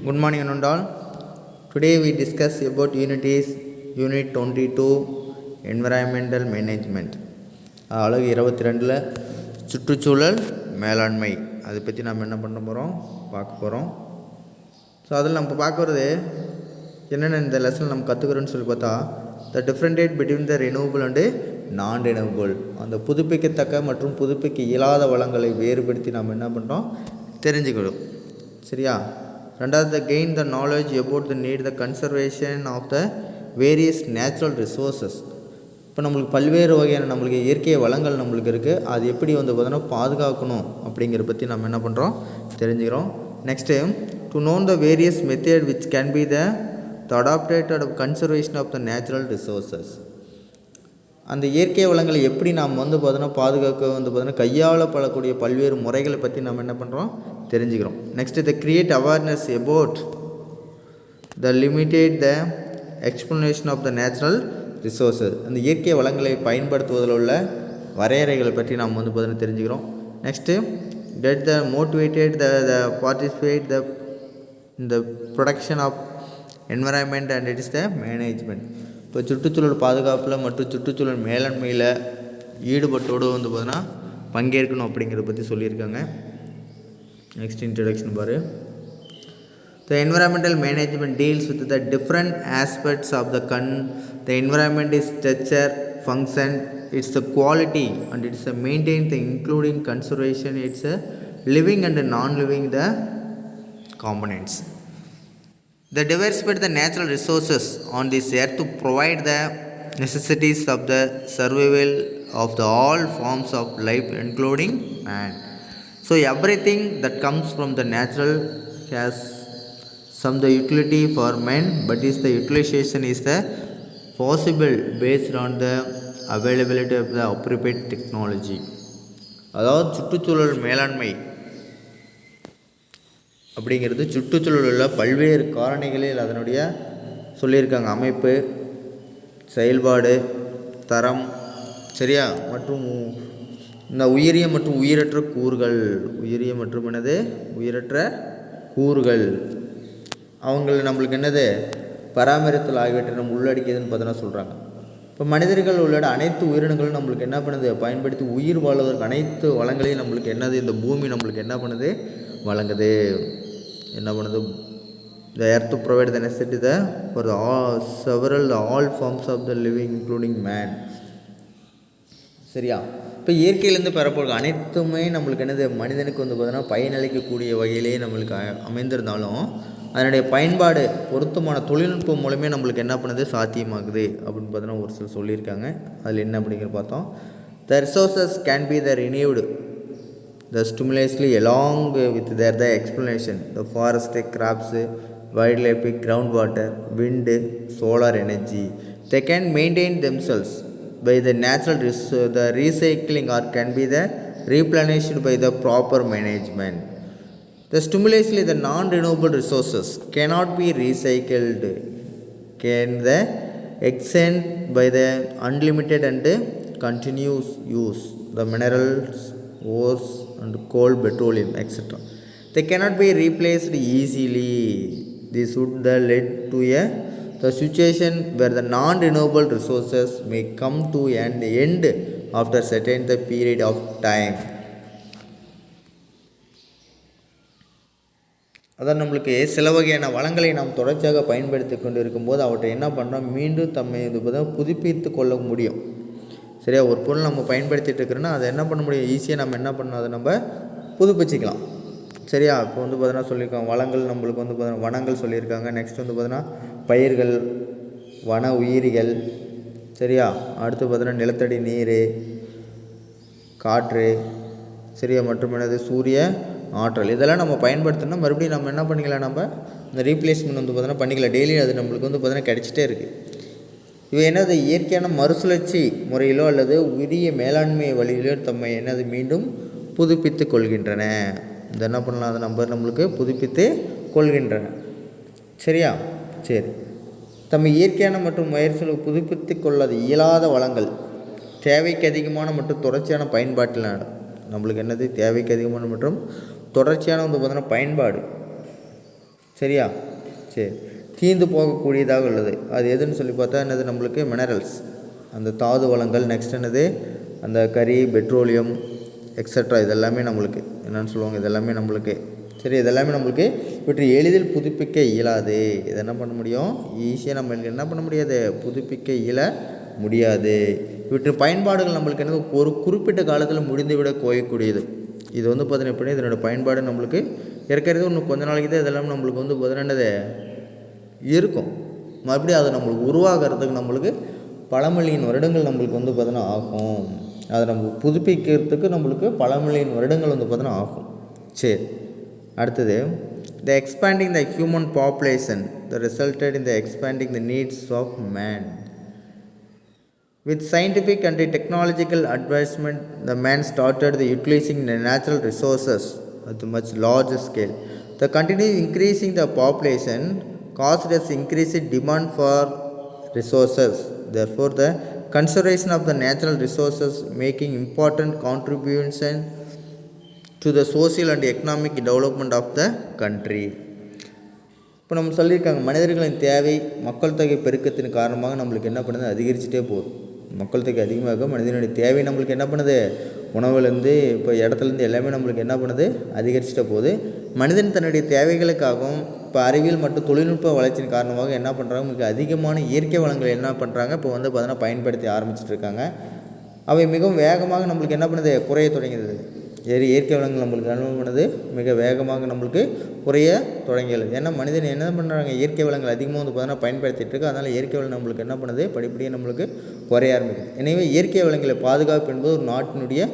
Good morning and all. Today we discuss about Unit 22 Environmental Management. அழகு 22ல் சுற்றுச்சூழல் மேலாண்மை அதை பற்றி நம்ம என்ன பண்ண போகிறோம் பார்க்க போகிறோம். ஸோ அதில் நம்ம பார்க்குறது என்னென்ன இந்த லெசன் நம்ம கற்றுக்கிறோன்னு சொல்லி பார்த்தா the differentiate between the renewable and non renewable, அந்த புதுப்பிக்கத்தக்க மற்றும் புதுப்பிக்க இயலாத வளங்களை வேறுபடுத்தி நம்ம என்ன பண்ணுறோம் தெரிஞ்சுக்கணும். சரியா? ரெண்டாவது gain the knowledge about the need the conservation of the various natural resources. இப்போ நம்மளுக்கு பல்வேறு வகையான நம்மளுக்கு இயற்கை வளங்கள் நம்மளுக்கு இருக்குது, அது எப்படி பார்த்தோன்னா பாதுகாக்கணும் அப்படிங்கிறத பற்றி நம்ம என்ன பண்ணுறோம் தெரிஞ்சுக்கிறோம். Next to know the various method which can be the adapted conservation of the natural resources. அந்த இயற்கை வளங்களை எப்படி நாம் பார்த்தோன்னா பாதுகாக்க பார்த்தோன்னா கையாளப்படக்கூடிய பல்வேறு முறைகளை பற்றி நம்ம என்ன பண்ணுறோம் தெரிஞ்சுக்கிறோம். Next the create awareness about the limited the explanation of the natural resources. அந்த இயற்கை வளங்களை பயன்படுத்துவதில் உள்ள வரையறைகளை பற்றி நாம் பார்த்தோன்னா தெரிஞ்சுக்கிறோம். Next get the motivated the participate the இந்த production of environment and it is the management. இப்போ சுற்றுச்சூழல் பாதுகாப்பில் மற்றும் சுற்றுச்சூழல் மேலாண்மையில் ஈடுபட்டோடு பார்த்தோன்னா பங்கேற்கணும் அப்படிங்கிறத பற்றி சொல்லியிருக்காங்க. நெக்ஸ்ட் இன்ட்ரடக்ஷன் பாரு. The environmental management deals with the different aspects of the environment is structure, function, it's the quality and it's a maintain the including conservation, it's a living and non-living the components. The diversify the natural resources on this earth to provide the necessities of the survival of the all forms of life including man. So everything that comes from the natural has some the utility for men, but is the utilization is the possible based on the availability of the appropriate technology. அதாவது சுற்றுச்சூழல் மேலாண்மை அப்படிங்கிறது சுற்றுச்சூழலில் பல்வேறு காரணிகளில் அதனுடைய சொல்லியிருக்காங்க. அமைப்பு, செயல்பாடு, தரம், சரியா, மற்றும் இந்த உயிரிய மற்றும் உயிரற்ற கூறுகள், உயிரிய மற்றும் உயிரற்ற கூறுகள் அவங்கள நம்மளுக்கு பராமரித்தல் ஆகியவற்றை நம்ம உள்ளடக்கியதுன்னு பார்த்தோன்னா சொல்கிறாங்க. இப்போ மனிதர்கள் உள்ளிட்ட அனைத்து உயிரினங்களும் நம்மளுக்கு என்ன பண்ணுது பயன்படுத்தி உயிர் வாழ்வதற்கு அனைத்து வளங்களையும் நம்மளுக்கு இந்த பூமி நம்மளுக்கு என்ன பண்ணுது வழங்குது. என்ன பண்ணுது? The earth to provide the necessity for the all forms of the living including man. சரியா? இப்போ இயற்கையிலேருந்து பெறப்படுற அனைத்துமே நம்மளுக்கு மனிதனுக்கு பார்த்தோன்னா பயனளிக்கக்கூடிய வகையிலே நம்மளுக்கு அமைந்திருந்தாலும் அதனுடைய பயன்பாடு பொருத்தமான தொழில்நுட்பம் மூலமே நம்மளுக்கு என்ன பண்ணுது சாத்தியமாகுது அப்படின்னு பார்த்தோன்னா ஒரு சில சொல்லியிருக்காங்க. அதில் என்ன அப்படிங்கிற பார்த்தோம். The resources can be the renewed the stimulously along with the explanation, the forest, crops, wildlife, groundwater, wind, solar energy, they can maintain themselves by the natural the recycling or can be the replenished by the proper management. The stimulously the non-renewable resources cannot be recycled, can the extend by the unlimited and continuous use the minerals, ores and coal, petroleum, etc. They cannot be replaced easily. This would lead to the situation where the non-renewable resources may come to an end after certain the period of time. அதான் நம்மளுக்கு சில வகையான வளங்களை நாம் தொடர்ச்சியாக பயன்படுத்தி கொண்டு இருக்கும்போது அவற்றை என்ன பண்ணுறோம் மீண்டும் தம்மை புதுப்பித்து கொள்ள முடியும். சரியா? ஒரு பொருள் நம்ம பயன்படுத்திகிட்டு இருக்கிறோன்னா அதை என்ன பண்ண முடியும் ஈஸியாக நம்ம என்ன பண்ணணும் அதை நம்ம புதுப்பிச்சிக்கலாம். சரியா? இப்போ பார்த்தோன்னா சொல்லியிருக்காங்க வளங்கள் நம்மளுக்கு பார்த்தோன்னா வனங்கள் சொல்லியிருக்காங்க. நெக்ஸ்ட் பார்த்தோன்னா பயிர்கள், வன உயிரிகள், சரியா, அடுத்து பார்த்தோன்னா நிலத்தடி நீர், காற்று, சரியா, மற்றும் சூரிய ஆற்றல், இதெல்லாம் நம்ம பயன்படுத்தினா மறுபடியும் நம்ம என்ன பண்ணிக்கலாம் நம்ம இந்த ரீப்ளேஸ்மெண்ட் பார்த்தோன்னா பண்ணிக்கலாம். டெய்லி அது நம்மளுக்கு பார்த்தோன்னா கிடைச்சிட்டே இருக்குது. இவை இயற்கையான மறுசுழற்சி முறையிலோ அல்லது உரிய மேலாண்மை வழியிலோ தம்மை மீண்டும் புதுப்பித்து கொள்கின்றன. இந்த என்ன பண்ணலாம் அதை நம்மளுக்கு புதுப்பித்து கொள்கின்றன. சரியா? சரி. தம்மை இயற்கையான மற்றும் முயற்சிகளை புதுப்பித்து கொள்ளாத இயலாத வளங்கள் தேவைக்கு அதிகமான மற்றும் தொடர்ச்சியான பயன்பாட்டில் நம்மளுக்கு தேவைக்கு அதிகமான மற்றும் தொடர்ச்சியான பார்த்தோன்னா பயன்பாடு சரியா? சரி, தீந்து போகக்கூடியதாக உள்ளது அது எதுன்னு சொல்லி பார்த்தா என்னது, நம்மளுக்கு மினரல்ஸ், அந்த தாது வளங்கள். நெக்ஸ்ட் என்னது, அந்த கரி, பெட்ரோலியம் எக்ஸட்ரா, இதெல்லாமே நம்மளுக்கு என்னென்னு சொல்லுவாங்க, இதெல்லாமே நம்மளுக்கு. சரி, இதெல்லாமே நம்மளுக்கு இவற்றை எளிதில் புதுப்பிக்க இயலாது. இதை என்ன பண்ண முடியும், ஈஸியாக நம்ம என்ன பண்ண முடியாது, புதுப்பிக்க இயல முடியாது. இவற்றின் பயன்பாடுகள் நம்மளுக்கு என்னது, ஒரு குறிப்பிட்ட காலத்தில் முடிந்துவிட கோயக்கூடியது. இது வந்து பார்த்தீங்கன்னா எப்படி, இதனோட பயன்பாடு நம்மளுக்கு இருக்கிறது இன்னும் கொஞ்ச நாளைக்கு தான் இதெல்லாம் நம்மளுக்கு வந்து பதினெண்டது இருக்கும். மறுபடியும் அதை நம்மளுக்கு உருவாகிறதுக்கு நம்மளுக்கு பல மில்லியன் வருடங்கள் நம்மளுக்கு வந்து பார்த்தீங்கன்னா ஆகும். அதை நம்ம புதுப்பிக்கிறதுக்கு நம்மளுக்கு பல மில்லியன் வருடங்கள் வந்து பார்த்தீங்கன்னா ஆகும். சரி, அடுத்தது, the expanding the human population the resulted in the expanding the needs of man. With scientific and technological advancement, the man started utilizing the natural resources at a much larger scale. The continued increasing the population caused an increased demand for resources. Therefore, the conservation of the natural resources making important contribution to the social and economic development of the country. இப்போ நம்ம சொல்லியிருக்காங்க, மனிதர்களின் தேவை மக்கள் தொகை பெருக்கத்தின் காரணமாக நம்மளுக்கு என்ன பண்ணுது, அதிகரிச்சுட்டே போகுது. மக்கள் தொகை அதிகமாக மனிதனுடைய தேவை நம்மளுக்கு என்ன பண்ணுது, உணவுலேருந்து இப்போ இடத்துலேருந்து எல்லாமே நம்மளுக்கு என்ன பண்ணுது, அதிகரிச்சுட்டே போகுது. மனிதன் தன்னுடைய தேவைகளுக்காகவும் இப்போ அறிவியல் மற்றும் தொழில்நுட்ப வளர்ச்சியின் காரணமாக என்ன பண்ணுறாங்க, மிக அதிகமான இயற்கை வளங்கள் என்ன பண்ணுறாங்க, இப்போ வந்து பார்த்தீங்கன்னா பயன்படுத்தி ஆரம்பிச்சுட்டு இருக்காங்க. அவை மிகவும் வேகமாக நம்மளுக்கு என்ன பண்ணுது, குறைய தொடங்கியது. இயற்கை வளங்கள் நம்மளுக்கு என்ன பண்ணுது, மிக வேகமாக நம்மளுக்கு குறைய தொடங்கியது. ஏன்னா மனிதன் என்ன பண்ணுறாங்க, இயற்கை வளங்கள் அதிகமாக வந்து பார்த்தீங்கன்னா பயன்படுத்திகிட்டு இருக்கு. அதனால் இயற்கை வளம் நம்மளுக்கு என்ன பண்ணுது, படிப்படியாக நம்மளுக்கு குறைய ஆரம்பிக்குது. எனவே இயற்கை வளங்களை பாதுகாப்பு என்பது ஒரு நாட்டினுடைய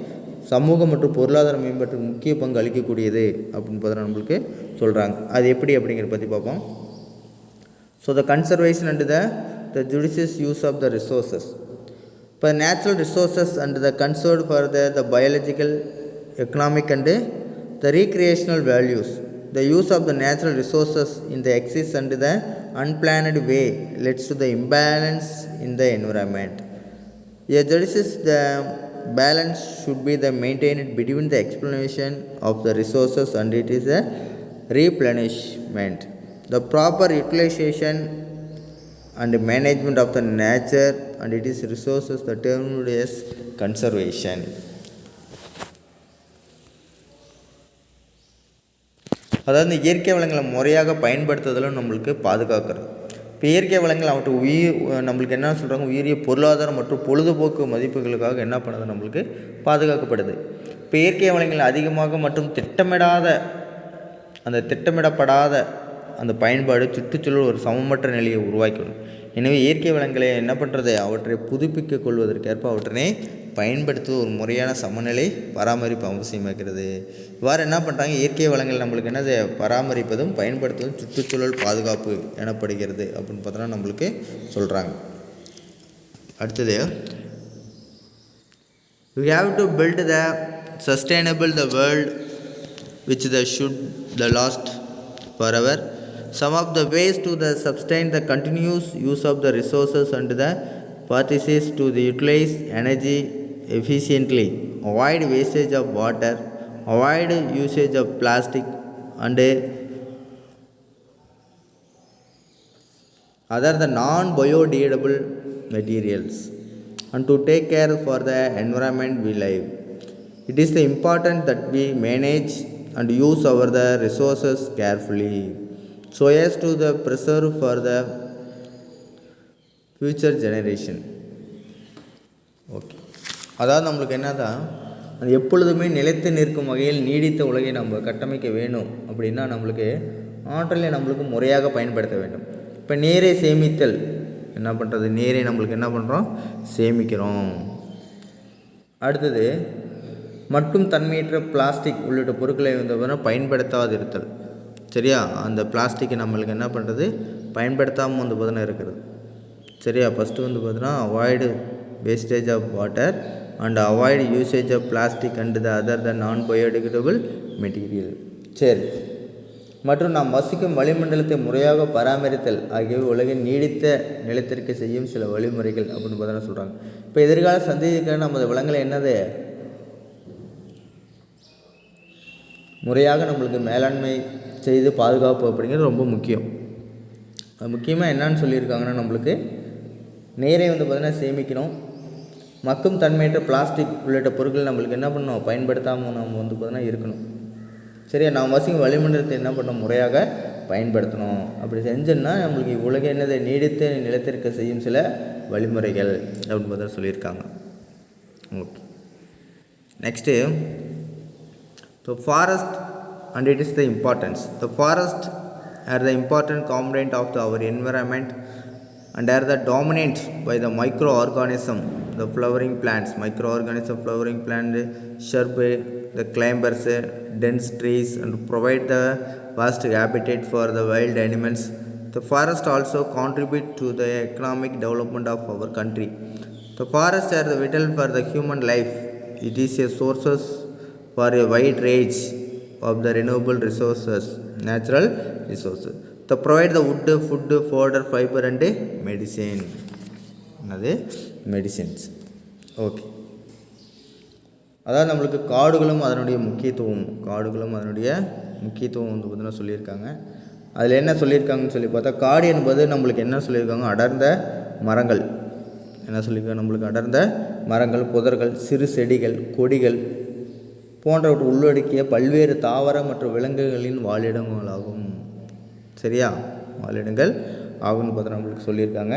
சமூக மற்றும் பொருளாதார மேம்பாட்டுக்கு முக்கிய பங்கு அளிக்கக்கூடியது அப்படின்னு பார்த்தீங்கன்னா நம்மளுக்கு சொல்கிறாங்க. அது எப்படி அப்படிங்கிறத பற்றி பார்ப்போம். So the conservation and the judicious use of the resources. இப்போ natural resources and the conserve for the biological, economic and the recreational values. The use of the natural resources in the excess and the unplanned way leads to the imbalance in the environment. A judicious the balance should be the maintained between the exploitation of the resources and it is a replenishment. The proper utilization and management of the nature and it is resources the termed as conservation. அதாவது இந்த இயற்கை வளங்களை முறையாக பயன்படுத்துதலும் நம்மளுக்கு பாதுகாக்கிறது. இப்போ இயற்கை வளங்கள் அவற்றை நம்மளுக்கு என்ன சொல்கிறாங்க, உயிரிய பொருளாதாரம் மற்றும் பொழுதுபோக்கு மதிப்புகளுக்காக என்ன பண்ணுது, நம்மளுக்கு பாதுகாக்கப்படுது. இப்போ இயற்கை வளங்கள் அதிகமாக மற்றும் திட்டமிடப்படாத அந்த பயன்பாடு சுற்றுச்சூழல் ஒரு சமமற்ற நிலையை உருவாக்கிடும். எனவே இயற்கை வளங்களை என்ன பண்ணுறது, அவற்றை புதுப்பிக்க கொள்வதற்கேற்ப அவற்றினை பயன்படுத்துவது ஒரு முறையான சமநிலை பராமரிப்பு அவசியமாகிறது. இவ்வாறு என்ன பண்ணுறாங்க, இயற்கை வளங்கள் நம்மளுக்கு என்னது, பராமரிப்பதும் பயன்படுத்துவதும் சுற்றுச்சூழல் பாதுகாப்பு எனப்படுகிறது அப்படின்னு பார்த்தோன்னா நம்மளுக்கு சொல்கிறாங்க. அடுத்தது, we have to build the sustainable the world which the should the last forever. Some of the ways to the sustain the continuous use of the resources and the practices to the utilize energy efficiently, avoid wastage of water, avoid usage of plastic and other the non-biodegradable materials, and to take care for the environment we live. It is important that we manage and use our the resources carefully so as to the preserve for the future generation. Okay, அதாவது நம்மளுக்கு என்னதான், அது எப்பொழுதுமே நிலைத்து நிற்கும் வகையில் நீடித்த உலகை நம்ம கட்டமைக்க வேணும். அப்படின்னா நம்மளுக்கு ஆற்றலை நம்மளுக்கு முறையாக பயன்படுத்த வேண்டும். இப்போ நீரை சேமித்தல் என்ன பண்ணுறது, நீரை நம்மளுக்கு என்ன பண்ணுறோம், சேமிக்கிறோம். அடுத்தது, மட்டும் தன்மையற்ற பிளாஸ்டிக் உள்ளிட்ட பொருட்களை வந்து பயன்படுத்தாது இருத்தல். சரியா, அந்த பிளாஸ்டிக்கை நம்மளுக்கு என்ன பண்ணுறது, பயன்படுத்தாமல் வந்து பார்த்தீங்கன்னா இருக்கிறது. சரியா, ஃபஸ்ட்டு வந்து பார்த்தீங்கன்னா avoid wastage of water and avoid usage of plastic and the other the non biodegradable material. சரி, மற்றும் நாம் வசிக்கும் வளிமண்டலத்தை முறையாக பராமரித்தல் ஆகியவை உலகின் நீடித்த நிலத்திற்கு செய்யும் சில வழிமுறைகள் அப்படின்னு பார்த்தீங்கன்னா சொல்கிறாங்க. இப்போ எதிர்கால சந்ததிக்கான நமது வளங்களை என்னது, முறையாக நம்மளுக்கு மேலாண்மை செய்து பாதுகாப்பு அப்படிங்கிறது ரொம்ப முக்கியம். அது முக்கியமாக என்னன்னு சொல்லியிருக்காங்கன்னா, நம்மளுக்கு நீரை வந்து பார்த்திங்கன்னா சேமிக்கணும். மக்கும் தன்மையற்ற பிளாஸ்டிக் உள்ளிட்ட பொருட்கள் நம்மளுக்கு என்ன பண்ணணும், பயன்படுத்தாமல் நம்ம வந்து பார்த்திங்கன்னா இருக்கணும். சரியா, நாம் வசிக்கும் வளிமண்டலத்தை என்ன பண்ணணும், முறையாக பயன்படுத்தணும். அப்படி செஞ்சோன்னா நம்மளுக்கு உலக என்னதை நீடித்து நிலத்திற்க செய்யும் சில வழிமுறைகள் அப்படின்னு பார்த்தா சொல்லியிருக்காங்க. Okay, next so forest and it is the importance. The forest are the important component of our environment and are the dominant by the microorganism, the flowering plants, flowering plant, shrub, the climbers, dense trees, and provide the vast habitat for the wild animals. The forest also contribute to the economic development of our country. The forests are vital for the human life. It is a sources for a wide range of the renewable resources, natural resources. To provide the wood, food, fodder, fiber and medicine. Another medicines. Okay, அதாவது நம்மளுக்கு காடுகளும் அதனுடைய முக்கியத்துவம் வந்து பார்த்தீங்கன்னா சொல்லியிருக்காங்க. அதில் என்ன சொல்லியிருக்காங்கன்னு சொல்லி பார்த்தா, காடு என்பது நம்மளுக்கு என்ன சொல்லியிருக்காங்க, அடர்ந்த மரங்கள். என்ன சொல்லியிருக்காங்க, நம்மளுக்கு அடர்ந்த மரங்கள், புதர்கள், சிறு செடிகள், கொடிகள் போன்றவற்றை உள்ளடக்கிய பல்வேறு தாவர மற்றும் விலங்குகளின் வாழிடங்களாகும். சரியா, வாழிடங்கள் ஆகும்னு பார்த்தா நம்மளுக்கு சொல்லியிருக்காங்க.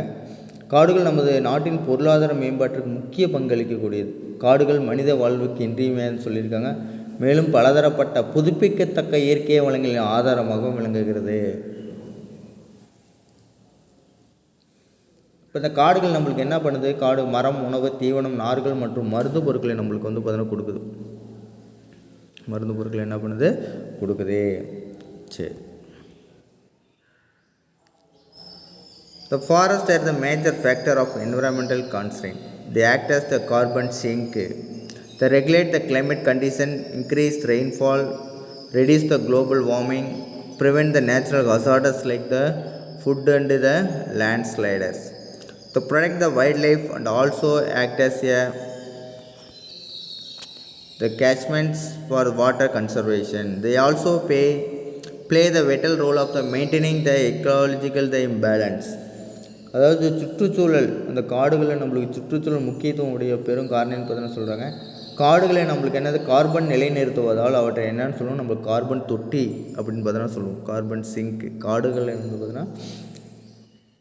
காடுகள் நமது நாட்டின் பொருளாதார மேம்பாட்டுக்கு முக்கிய பங்களிக்கக்கூடியது. காடுகள் மனித வாழ்வுக்கு இன்றியமையாதுன்னு சொல்லியிருக்காங்க. மேலும் பலதரப்பட்ட புதுப்பிக்கத்தக்க இயற்கை வளங்களின் ஆதாரமாகவும் விளங்குகிறது. இப்போ இந்த காடுகள் நம்மளுக்கு என்ன பண்ணுது, காடு மரம், உணவு, தீவனம், நார்கள் மற்றும் மருந்து பொருட்களை நம்மளுக்கு வந்து பார்த்தீங்கன்னா கொடுக்குது. மருந்து பொருட்கள் என்ன பண்ணுது, கொடுக்குது. சரி, the forests are the major factor of environmental constraint. They act as the carbon sink. They regulate the climate condition, increase rainfall, reduce the global warming, prevent the natural hazards like the flood and the landslides. To protect the wildlife and also act as the catchments for water conservation. They also play the vital role of the maintaining the ecological imbalance. அதாவது சுற்றுச்சூழல், அந்த காடுகளை நம்மளுக்கு சுற்றுச்சூழல் முக்கியத்துவம் உடைய பெரும் காரணம்னு பார்த்தீங்கன்னா சொல்கிறாங்க. காடுகளை நம்மளுக்கு என்னது, கார்பன் நிலைநிறுத்துவதால் அவற்றை என்னென்னு சொல்லுவோம், நம்மளுக்கு கார்பன் தொட்டி அப்படின்னு பார்த்தீங்கன்னா சொல்லுவோம். Carbon sink. காடுகளை வந்து பார்த்தீங்கன்னா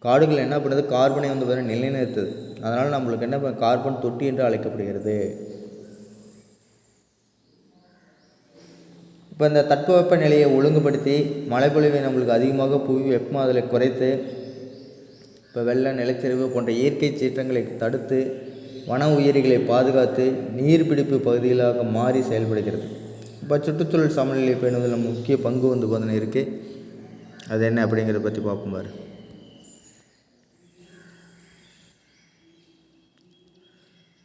காடுகள் என்ன பண்ணுறது, கார்பனை வந்து பார்த்தீங்கன்னா நிலைநிறுத்துது. அதனால் நம்மளுக்கு என்ன கார்பன் தொட்டி என்று அழைக்கப்படுகிறது. இப்போ இந்த தட்பவெப்ப நிலையை ஒழுங்குபடுத்தி மழைப்பொழிவை நம்மளுக்கு அதிகமாக புவி வெப்பமாதலை குறைத்து, இப்போ வெள்ளம், நிலச்சரிவு போன்ற இயற்கை சீற்றங்களை தடுத்து, வன உயிரிகளை பாதுகாத்து நீர்பிடிப்பு பகுதிகளாக மாறி செயல்படுகிறது. இப்போ சுற்றுச்சூழல் சமநிலை பேணுவதில் நம்ம முக்கிய பங்கு வந்து பார்த்தீங்கன்னா இருக்குது. அது என்ன அப்படிங்கிறத பற்றி பார்ப்போம் பாரு.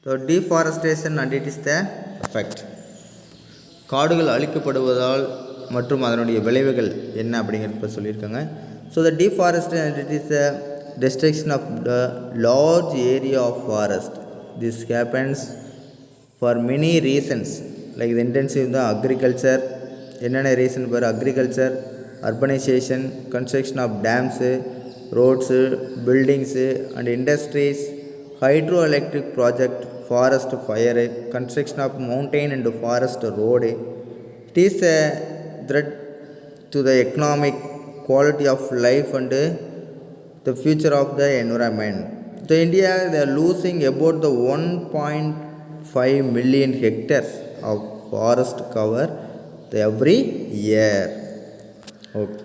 So deforestation and it is the effect. காடுகள் அழிக்கப்படுவதால் மற்றும் அதனுடைய விளைவுகள் என்ன அப்படிங்கிறத சொல்லியிருக்காங்க. So the deforestation and it is the destruction of the large area of forest. This happens for many reasons, like the intensive the agriculture. என்னென்ன reason பாரு, agriculture, urbanisation, construction of dams, roads, buildings and industries, hydro electric project, forest fire, construction of mountain and forest road. It is a threat to the economic quality of life and the future of the environment. So India, they are losing about the 1.5 million hectares of forest cover every year. Okay,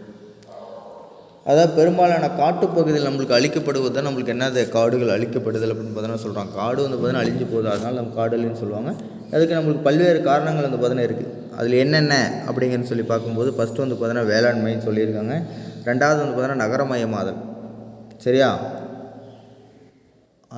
அதாவது பெரும்பாலான காட்டுப்பகுதியில் நம்மளுக்கு அழிக்கப்படுவது தான் நம்மளுக்கு என்னது, காடுகள் அழிக்கப்படுதல் அப்படின்னு பார்த்தீங்கன்னா சொல்கிறாங்க. காடு வந்து பார்த்தீங்கன்னா அழிஞ்சு போகுது, அதனால் நம்ம காடுன்னு சொல்லுவாங்க. அதுக்கு நம்மளுக்கு பல்வேறு காரணங்கள் வந்து பார்த்தீங்கன்னா இருக்குது. அதில் என்னென்ன அப்படிங்கன்னு சொல்லி பார்க்கும்போது, ஃபஸ்ட்டு வந்து பார்த்தீங்கன்னா வேளாண்மைன்னு சொல்லியிருக்காங்க. ரெண்டாவது வந்து பார்த்தீங்கன்னா நகரமயமாதல். சரியா,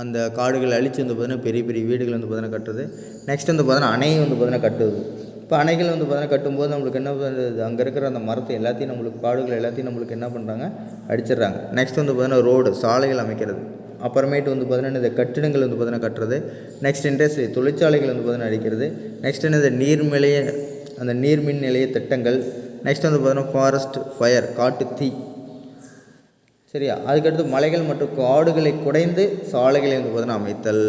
அந்த காடுகள் அழித்து வந்து பார்த்தீங்கன்னா பெரிய பெரிய வீடுகள் வந்து பார்த்தீங்கன்னா கட்டுறது. நெக்ஸ்ட் வந்து பார்த்தீங்கன்னா அணையை வந்து பார்த்தீங்கன்னா கட்டுது. இப்போ அணைகள் வந்து பார்த்தீங்கன்னா கட்டும்போது நம்மளுக்கு என்ன பண்ணுறது, அங்கே இருக்கிற அந்த மரத்தை எல்லாத்தையும் நம்மளுக்கு, காடுகள் எல்லாத்தையும் நம்மளுக்கு என்ன பண்ணுறாங்க, அடிச்சிடுறாங்க. நெக்ஸ்ட் வந்து பார்த்தீங்கன்னா ரோடு, சாலைகள் அமைக்கிறது. அப்புறமேட்டு வந்து பார்த்தீங்கன்னா இந்த கட்டிடங்கள் வந்து பார்த்தீங்கன்னா கட்டுறது. நெக்ஸ்ட் இண்டஸ்ட்ரி, தொழிற்சாலைகள் வந்து பார்த்தீங்கன்னா அடிக்கிறது. நெக்ஸ்ட் இந்த நீர்மின் நிலைய திட்டங்கள், நெக்ஸ்ட் வந்து பார்த்தீங்கன்னா ஃபாரஸ்ட் ஃபயர், காட்டு தீ. சரியா, அதுக்கடுத்து மலைகள் மற்றும் காடுகளை குடைந்து சாலைகளை வந்து பார்த்தீங்கன்னா அமைத்தல்.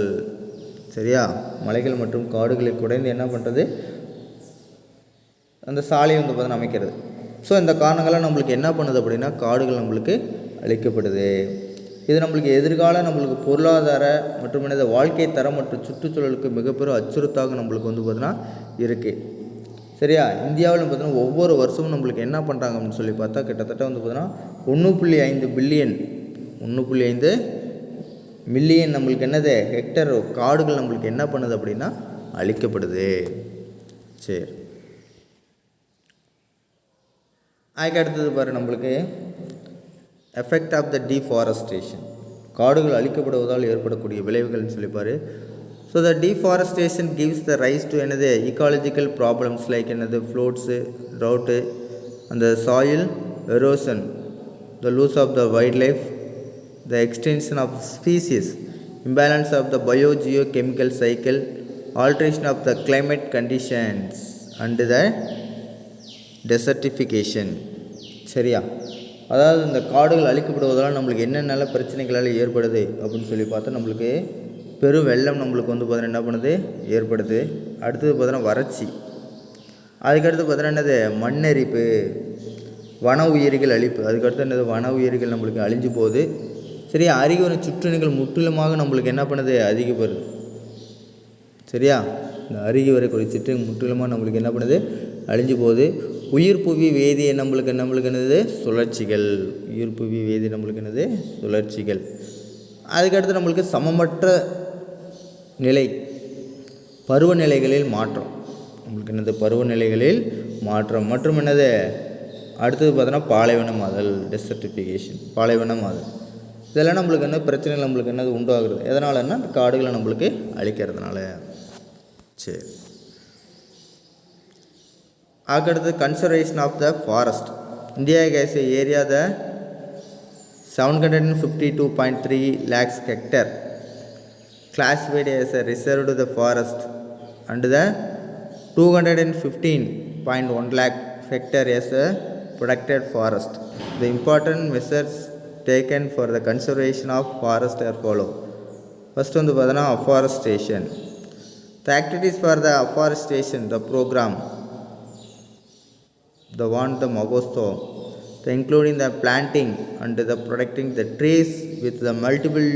சரியா, மலைகள் மற்றும் காடுகளை குடைந்து என்ன பண்ணுறது, அந்த சாலையை வந்து பார்த்தீங்கன்னா அமைக்கிறது. ஸோ இந்த காரணங்கள்லாம் நம்மளுக்கு என்ன பண்ணுது அப்படின்னா காடுகள் நம்மளுக்கு அழிக்கப்படுது. இது நம்மளுக்கு எதிர்கால நம்மளுக்கு பொருளாதார மற்றும் எனது வாழ்க்கை தரம் மற்றும் சுற்றுச்சூழலுக்கு மிகப்பெரிய அச்சுறுத்தாக நம்மளுக்கு வந்து பார்த்தீங்கன்னா இருக்குது. சரியா, இந்தியாவில் பார்த்தீங்கன்னா ஒவ்வொரு வருஷமும் நம்மளுக்கு என்ன பண்ணுறாங்க அப்படின்னு சொல்லி பார்த்தா கிட்டத்தட்ட வந்து பார்த்தீங்கன்னா 1.5 பில்லியன் 1.5 மில்லியன் நம்மளுக்கு என்னது ஹெக்டர் காடுகள் நம்மளுக்கு என்ன பண்ணுது அப்படின்னா அழிக்கப்படுது. சரி, அதுக்கு அடுத்தது பாரு நம்மளுக்கு எஃபெக்ட் ஆஃப் த டீஃபாரஸ்டேஷன், காடுகள் அழிக்கப்படுவதால் ஏற்படக்கூடிய விளைவுகள்னு சொல்லிப்பார். So the deforestation gives the rise to என்னது ecological ப்ராப்ளம்ஸ் லைக் என்னது ஃப்ளோட்ஸு, ட்ரவுட்டு, அந்த soil erosion, the loss of the wild life, the extension of species, imbalance of the biogeochemical cycle, alteration of the climate conditions and the desertification. சரியா, அதாவது இந்த காடுகள் அழிக்கப்படுவதால் நம்மளுக்கு என்னென்ன பிரச்சனைகளால் ஏற்படுது அப்படின்னு சொல்லி பார்த்தா நம்மளுக்கு பெரும் வெள்ளம் நம்மளுக்கு வந்து பார்த்தீங்கன்னா என்ன பண்ணுது ஏற்படுது. அடுத்தது பார்த்தீங்கன்னா வறட்சி, அதுக்கடுத்து பார்த்தீங்கன்னா என்னது மண்ணெரிப்பு, வன உயிரிகள் அழிப்பு, அதுக்கடுத்து என்னது வன உயிரிகள் நம்மளுக்கு அழிஞ்சு போகுது. சரியா, அருகிவரும் சுற்றுநிலைகள் முற்றிலுமாக நம்மளுக்கு என்ன பண்ணுது அதிகப்படுது. சரியா, இந்த அருகி வரக்கூடிய சுற்று முற்றிலுமாக நம்மளுக்கு என்ன பண்ணுது அழிஞ்சு போகுது. உயிர் புவி வேதி நம்மளுக்கு என்னது சுழற்சிகள், உயிர் புவி வேதி நம்மளுக்கு என்னது சுழற்சிகள். அதுக்கடுத்து நம்மளுக்கு சமமற்ற நிலை, பருவநிலைகளில் மாற்றம், நம்மளுக்கு என்னது பருவநிலைகளில் மாற்றம் மற்றும் என்னது அடுத்தது பார்த்தோன்னா பாலைவனமாதல், டெசர்டிஃபிகேஷன், பாலைவனமாதல். இதெல்லாம் நம்மளுக்கு என்ன பிரச்சனைகள் நம்மளுக்கு என்னது உண்டாகுறது எதனாலன்னா காடுகளை நம்மளுக்கு அழிக்கிறதுனால. சரி, அதுக்கடுத்து conservation of the forest. India has a area the 752.3 lakhs hectare classified as a reserved the forest and the 215.1 lakh hectare as a protected forest. The important measures taken for the conservation of forest are follow. First வந்து பார்த்தோன்னா afforestation. The activities for the afforestation, the program, the one the Magosto, the including the planting and the protecting the trees with the multiple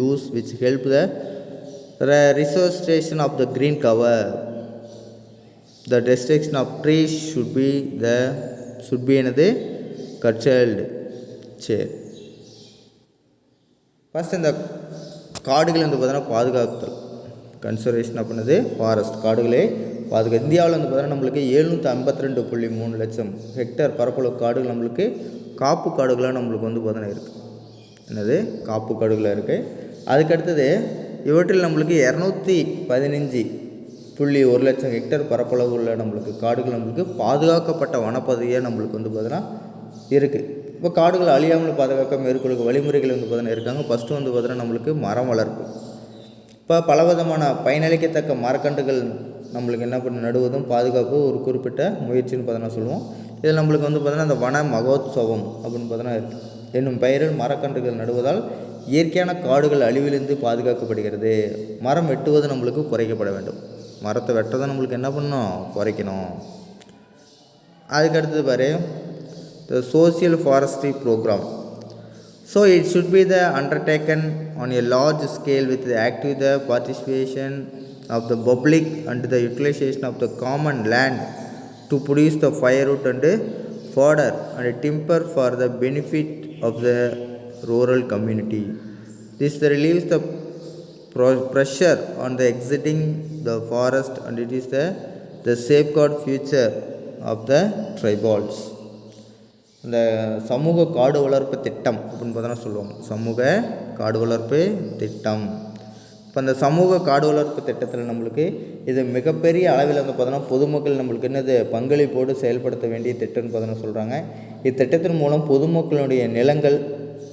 use which help the restoration of the green cover. The destruction of trees should be another curtailed. சரி, first இந்த காடுகள் வந்து பார்த்தீங்கன்னா பாதுகாத்தல், conservation அப்படின்னது forest, காடுகளே பாதுகாப்பு. இந்தியாவில் வந்து பார்த்தீங்கன்னா நம்மளுக்கு 752.3 லட்சம் ஹெக்டேர் பரப்பளவு காடுகள் நம்மளுக்கு காப்பு காடுகளாக நம்மளுக்கு வந்து பார்த்தீங்கன்னா இருக்குது. என்னது காப்பு காடுகளாக இருக்குது. அதுக்கடுத்தது இவற்றில் நம்மளுக்கு 215.1 லட்சம் ஹெக்டேர் பரப்பளவு உள்ள நம்மளுக்கு காடுகள் நம்மளுக்கு பாதுகாக்கப்பட்ட வனப்பகுதியாக நம்மளுக்கு வந்து பார்த்தீங்கன்னா இருக்குது. இப்போ காடுகள் அழியாமல் பாதுகாக்க மேற்கொள்ளும் வழிமுறைகள் வந்து பார்த்தீங்கன்னா இருக்காங்க. ஃபஸ்ட்டு வந்து பார்த்தீங்கன்னா நம்மளுக்கு மரம் வளர்ப்பு. இப்போ பலவிதமான பயனளிக்கத்தக்க மரக்கன்றுகள் நம்மளுக்கு என்ன பண்ண நடுவதும் பாதுகாப்பு ஒரு குறிப்பிட்ட முயற்சின்னு பார்த்தோன்னா சொல்லுவோம். இதில் நம்மளுக்கு வந்து பார்த்தீங்கன்னா இந்த வன மகோத்சவம் அப்படின்னு பார்த்தோன்னா என்னும் பெயரில் மரக்கன்றுகள் நடுவதால் இயற்கையான காடுகள் அழிவிலிருந்து பாதுகாக்கப்படுகிறது. மரம் வெட்டுவது நம்மளுக்கு குறைக்கப்பட வேண்டும். மரத்தை வெட்டுறதை நம்மளுக்கு என்ன பண்ணணும் குறைக்கணும். அதுக்கடுத்தது பாரு the social forestry program. So it should be the undertaken on a large scale with the active the participation of the public and the utilization of the common land to produce the firewood and fodder and timber for the benefit of the rural community. This relieves the pressure on the exiting the forest and it is the safeguard future of the tribals. இந்த சமூக காடு வளர்ப்பு திட்டம் அப்படின்னு பார்த்தோன்னா சொல்லுவோம். சமூக காடு வளர்ப்பு திட்டம். இப்போ அந்த சமூக காடு வளர்ப்பு திட்டத்தில் நம்மளுக்கு இது மிகப்பெரிய அளவில் வந்து பார்த்தோன்னா பொதுமக்கள் நம்மளுக்கு என்னது பங்களிப்போடு செயல்படுத்த வேண்டிய திட்டம்னு பார்த்தோன்னா சொல்கிறாங்க. இத்திட்டத்தின் மூலம் பொதுமக்களுடைய நிலங்கள்,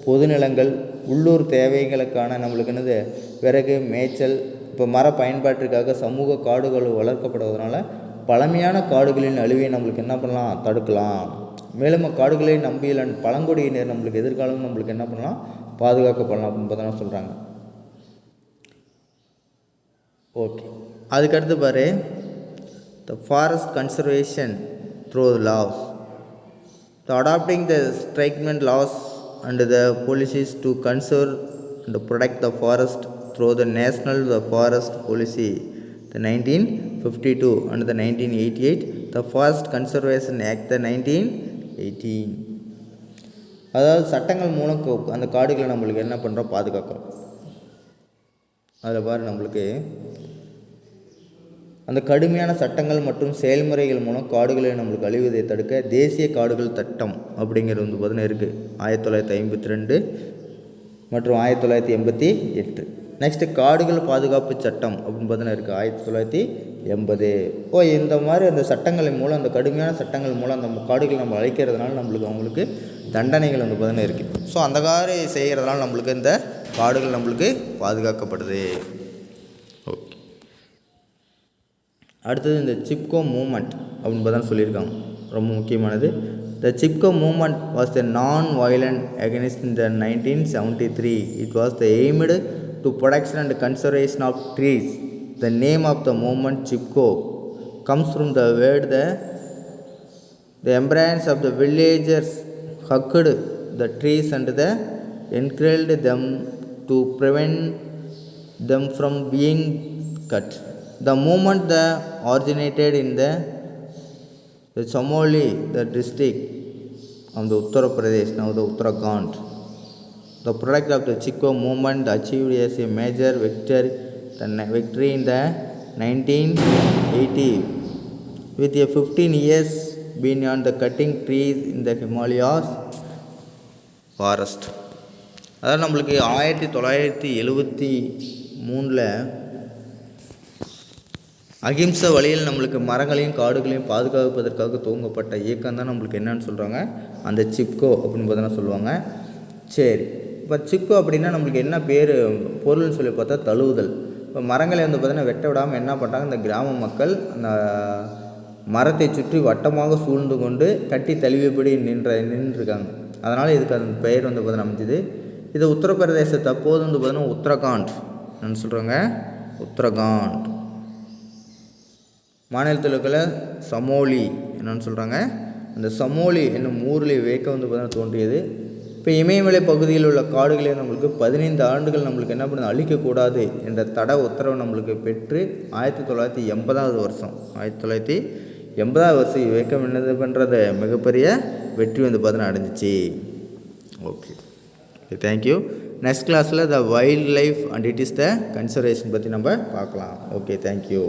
பொது நிலங்கள், உள்ளூர் தேவைகளுக்கான நம்மளுக்கு என்னது விறகு, மேய்ச்சல், இப்போ மர பயன்பாட்டிற்காக சமூக காடுகள் வளர்க்கப்படுவதனால பழமையான காடுகளின் அழிவை நம்மளுக்கு என்ன பண்ணலாம், தடுக்கலாம். மேலும் காடுகளை நம்பியுள்ள பழங்குடியினர் நம்மளுக்கு எதிர்காலம் நம்மளுக்கு என்ன பண்ணலாம், பாதுகாக்கப்படலாம் அப்படின்னு பார்த்தா சொல்கிறாங்க. ஓகே, அதுக்கடுத்து பாரு, the forest conservation through laws, the adopting the stringent laws and the policies to conserve and protect the forest through the National Forest Policy, the 1952 and the 1988, the Forest Conservation Act, the 1918. அதாவது சட்டங்கள் மூலம் அந்த காடுகளை நம்மளுக்கு என்ன பண்ணுறோம், பாதுகாக்கிறோம். அதில் பாரு, நம்மளுக்கு அந்த கடுமையான சட்டங்கள் மற்றும் செயல்முறைகள் மூலம் காடுகளை நம்மளுக்கு அழிவதை தடுக்க தேசிய காடுகள் சட்டம் அப்படிங்கிறது வந்து பார்த்தீங்கன்னா இருக்குது 1952 மற்றும் 1988. நெக்ஸ்ட்டு காடுகள் பாதுகாப்பு சட்டம் அப்படின்னு பார்த்தீங்கன்னா இருக்குது 1980. இந்த மாதிரி அந்த சட்டங்களின் மூலம், அந்த கடுமையான சட்டங்கள் மூலம் அந்த காடுகள் நம்ம அழிக்கிறதுனால அவங்களுக்கு தண்டனைகள் வந்து பார்த்தீங்கன்னா இருக்குது. ஸோ அந்த மாதிரி செய்கிறதுனால நம்மளுக்கு இந்த காடுகள் நம்மளுக்கு பாதுகாக்கப்படுது. ஓகே, அடுத்தது இந்த சிப்கோ மூமெண்ட் அப்படின்னு பார்த்தா சொல்லியிருக்காங்க, ரொம்ப முக்கியமானது. The Chipko movement was the non violent against in the 1973. It was the aimed to protection and conservation of trees. The name of the movement Chipko comes from the word the embrace of the villagers hugged the trees and the encouraged them to prevent them from being cut. The movement originated in the Chamoli, the district of the Uttar Pradesh, now the Uttarakhand. The product of the Chipko movement achieved as a major victory in the 1980, with a 15 years beyond the cutting trees in the Himalayas forest. அதாவது நம்மளுக்கு 1973 அகிம்சை வழியில் நம்மளுக்கு மரங்களையும் காடுகளையும் பாதுகாப்பதற்காக துவங்கப்பட்ட இயக்கம் தான் நம்மளுக்கு என்னன்னு சொல்கிறாங்க, அந்த சிப்கோ அப்படின்னு பார்த்தா சொல்லுவாங்க. சரி, இப்போ சிப்கோ அப்படின்னா நம்மளுக்கு என்ன பொருள்னு சொல்லி பார்த்தா தழுவுதல். இப்போ மரங்களை வந்து பார்த்தீங்கன்னா வெட்ட விடாமல் என்ன பண்ணுறாங்க, இந்த கிராம மக்கள் அந்த மரத்தை சுற்றி வட்டமாக சூழ்ந்து கொண்டு கட்டி தழுவியபடி நின்றுருக்காங்க. அதனால் இதுக்கு அந்த பெயர் வந்து பார்த்தீங்கன்னா அமைஞ்சுது. இது உத்தரப்பிரதேசத்தை அப்போது வந்து பார்த்தீங்கன்னா உத்தரகாண்ட் என்னன்னு சொல்கிறாங்க, உத்தரகாண்ட் மாநிலத்தில் இருக்கிற சமோலி என்னன்னு சொல்கிறாங்க, அந்த சமோலி என்னும் ஊரில் வேக்க வந்து பார்த்தீங்கன்னா தோன்றியது. இப்போ இமயமலை பகுதியில் உள்ள காடுகளே நம்மளுக்கு 15 ஆண்டுகள் நம்மளுக்கு என்ன பண்ணுது, அழிக்கக்கூடாது என்ற தடை உத்தரவு நம்மளுக்கு பெற்று 1980 வேக்கம் என்னது பண்ணுறது மிகப்பெரிய வெற்றி வந்து பார்த்தீங்கன்னா அடைஞ்சிச்சு. Okay, thank you. நெக்ஸ்ட் கிளாஸில் த wild life and it is the conservation பற்றி நம்ம பார்க்கலாம். Okay, thank you.